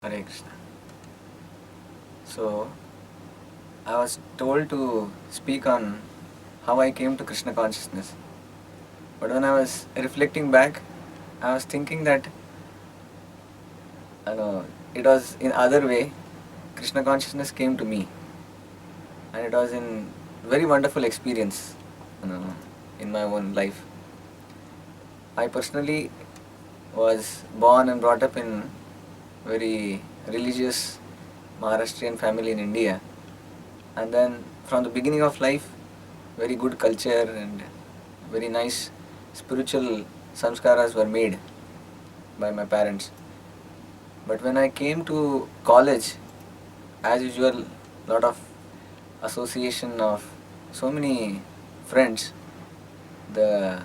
Hare Krishna. So, I was told to speak on how I came to Krishna consciousness. But when I was reflecting back, I was thinking that it was in other way. Krishna consciousness came to me, and it was in very wonderful experience, you know, in my own life. I personally was born and brought up in very religious Maharashtrian family in India, and then from the beginning of life, very good culture and very nice spiritual samskaras were made by my parents. But when I came to college, as usual, lot of association of so many friends, the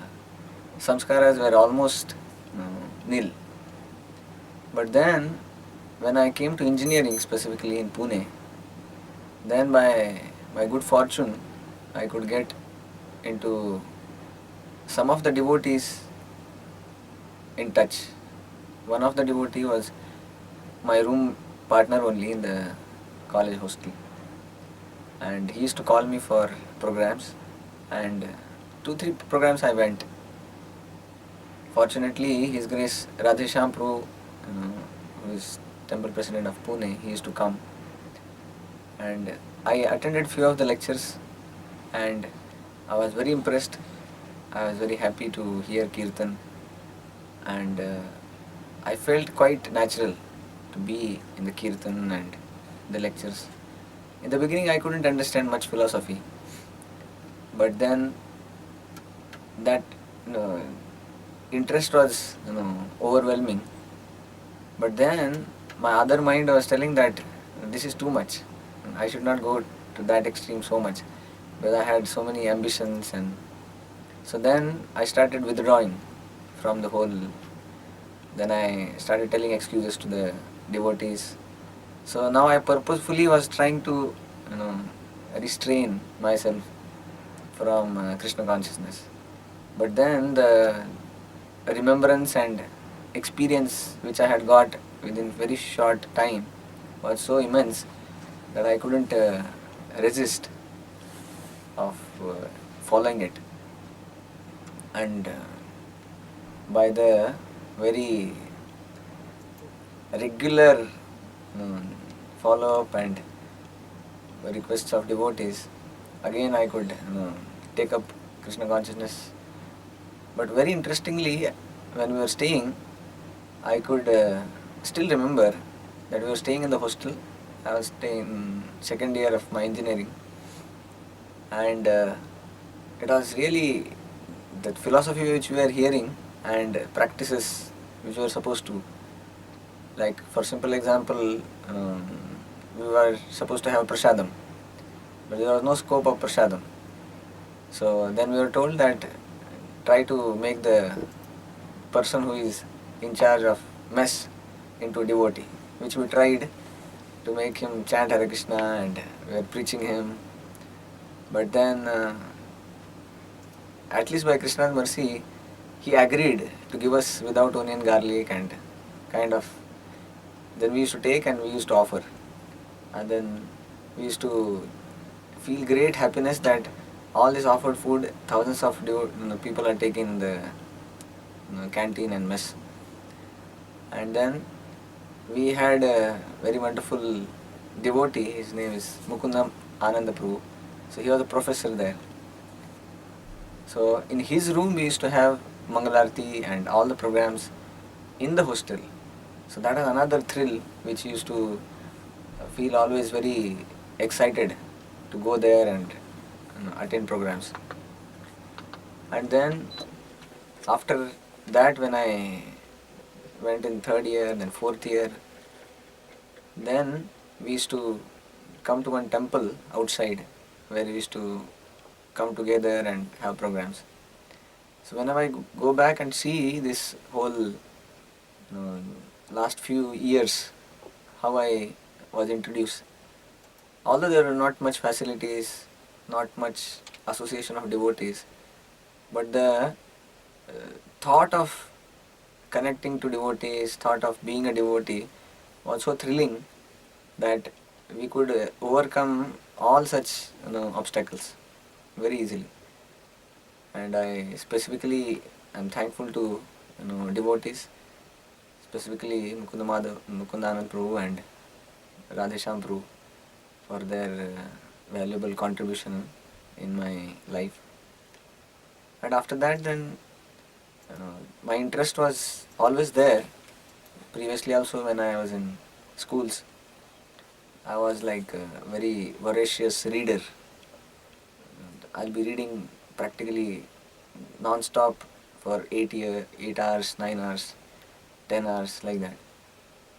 samskaras were almost nil. But then, when I came to engineering, specifically in Pune, then by good fortune, I could get into some of the devotees in touch. One of the devotee was my room partner only in the college hostel, and he used to call me for programs, and 2 3 programs I went. Fortunately, His Grace Radhesham Prabhu, who is temple president of Pune, he used to come, and I attended few of the lectures, and I was very impressed. I was very happy to hear Kirtan, and I felt quite natural to be in the Kirtan and the lectures. In the beginning, I couldn't understand much philosophy, but then that you know, interest was overwhelming. But then my other mind was telling that this is too much. I should not go to that extreme so much, because I had so many ambitions, and so then I started withdrawing from the whole. Then I started telling excuses to the devotees. So now I purposefully was trying to, you know, restrain myself from Krishna consciousness. But then the remembrance and experience which I had got within very short time was so immense that I couldn't resist of following it. And by the very regular follow up and requests of devotees, again I could take up Krishna consciousness. But very interestingly, when we were staying, I could still remember that we were staying in the hostel. I was staying in second year of my engineering, and it was really that philosophy which we were hearing and practices which we were supposed to. Like for simple example, we were supposed to have prasadam, but there was no scope of prasadam. So then we were told that try to make the person who is in charge of mess into a devotee, which we tried to make him chant Hare Krishna, and we were preaching him. But then, at least by Krishna's mercy, he agreed to give us without onion, garlic, and kind of. Then we used to take and we used to offer, and then we used to feel great happiness that all this offered food, thousands of people are taking the canteen and mess. And then we had a very wonderful devotee. His name is Mukundam Ananda Prabhu. So he was a professor there. So in his room we used to have Mangalarti and all the programs in the hostel. So that was another thrill which used to feel always very excited to go there and attend programs. And then after that, when I went in third year, then fourth year, then we used to come to one temple outside where we used to come together and have programs. So whenever I go back and see this whole last few years, how I was introduced, although there were not much facilities, not much association of devotees, but the thought of connecting to devotees, thought of being a devotee was so thrilling that we could overcome all such obstacles very easily. And I specifically am thankful to devotees, specifically Mukundanand Prabhu and Radhesham Prabhu for their valuable contribution in my life. And after that, then my interest was always there. Previously, also when I was in schools, I was like a very voracious reader. I'll be reading practically non-stop for 8 hours, 9 hours, 10 hours, like that.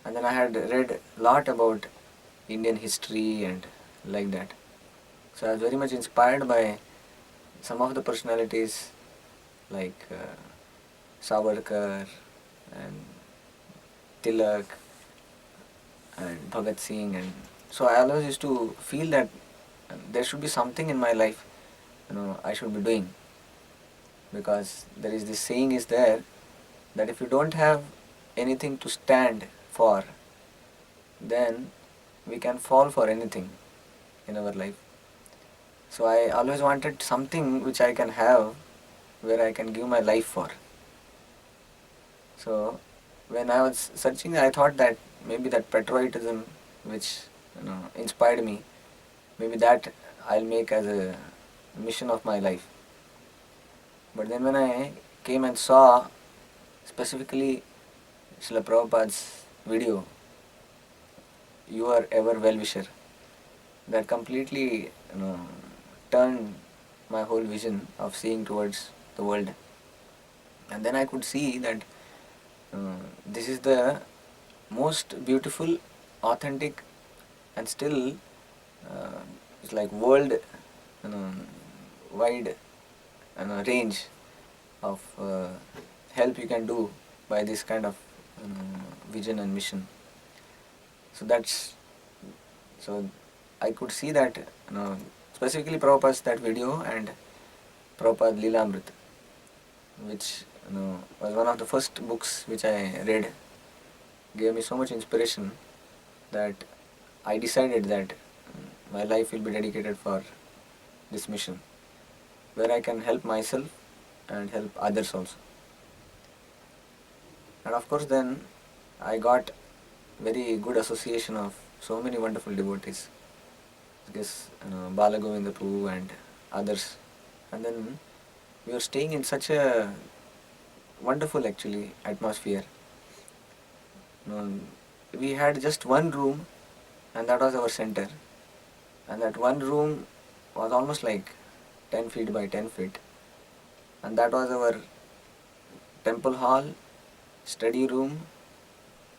And then I had read a lot about Indian history and like that. So I was very much inspired by some of the personalities like Savarkar and Tilak and Bhagat Singh, and so I always used to feel that there should be something in my life I should be doing, because there is this saying is there that if you don't have anything to stand for, then we can fall for anything in our life. So I always wanted something which I can have, where I can give my life for. So when I was searching, I thought that maybe that patriotism which inspired me, maybe that I'll make as a mission of my life. But then when I came and saw specifically Srila Prabhupada's video, "You Are Ever Well Wisher," that completely turned my whole vision of seeing towards the world. And then I could see that this is the most beautiful, authentic, and still it's like world wide range of help you can do by this kind of vision and mission. So that's so I could see that specifically Prabhupada's that video and Prabhupada Leelamrit, which was one of the first books which I read, gave me so much inspiration that I decided that my life will be dedicated for this mission, where I can help myself and help others also. And of course, then I got very good association of so many wonderful devotees. I guess Bala Govinda Prabhu and others. And then we were staying in such a wonderful actually atmosphere. We had just one room, and that was our center. And that one room was almost like 10 feet by 10 feet. And that was our temple hall, study room,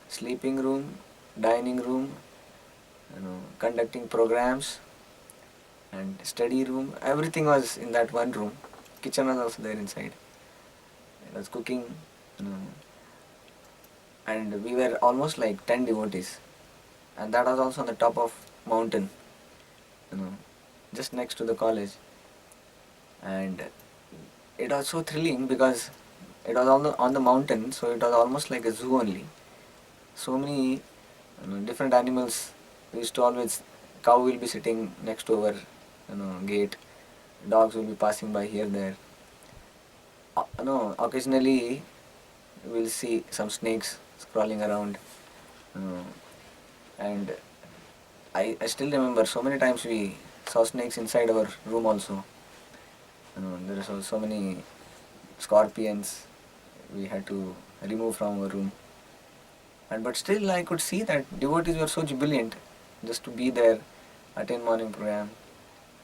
sleeping room, dining room, conducting programs, and study room. Everything was in that one room. Kitchen was also there inside. It was cooking, you know, and we were almost like 10 devotees. And that was also on the top of mountain, just next to the college. And it was so thrilling because it was on the mountain, so it was almost like a zoo only. So many different animals. We used to always, cow will be sitting next to our gate, dogs will be passing by here there. Occasionally we'll see some snakes crawling around, uh, and I still remember so many times we saw snakes inside our room also. There are so many scorpions we had to remove from our room. And but still I could see that devotees were so jubilant just to be there, attend morning program.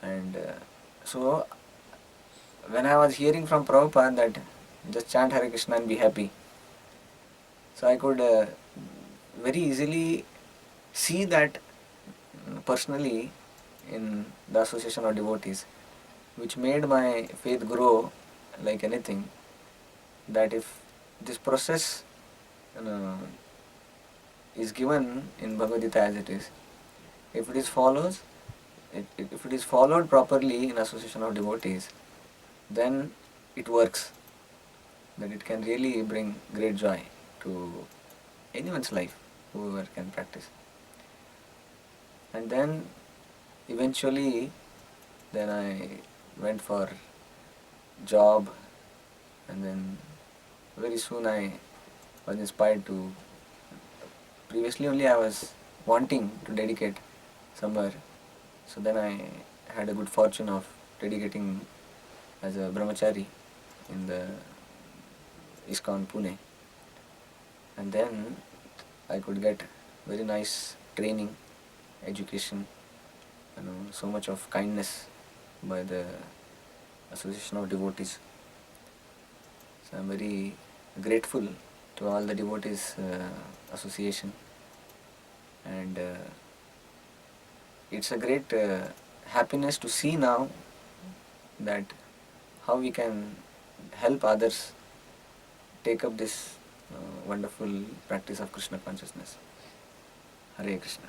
And so when I was hearing from Prabhupada that just chant Hare Krishna and be happy, so I could very easily see that personally in the association of devotees, which made my faith grow like anything. That if this process is given in Bhagavad Gita as it is, if if it is followed properly in association of devotees, then it works. That it can really bring great joy to anyone's life. whoever can practice. And then eventually, then I went for job, and then very soon I was inspired to. Previously, only I was wanting to dedicate somewhere, so then I had a good fortune of dedicating as a brahmachari in the ISKCON Pune, and then I could get very nice training, education, so much of kindness by the Association of Devotees. So I'm very grateful to all the devotees association, and it's a great happiness to see now that how we can help others take up this wonderful practice of Krishna consciousness. Hare Krishna.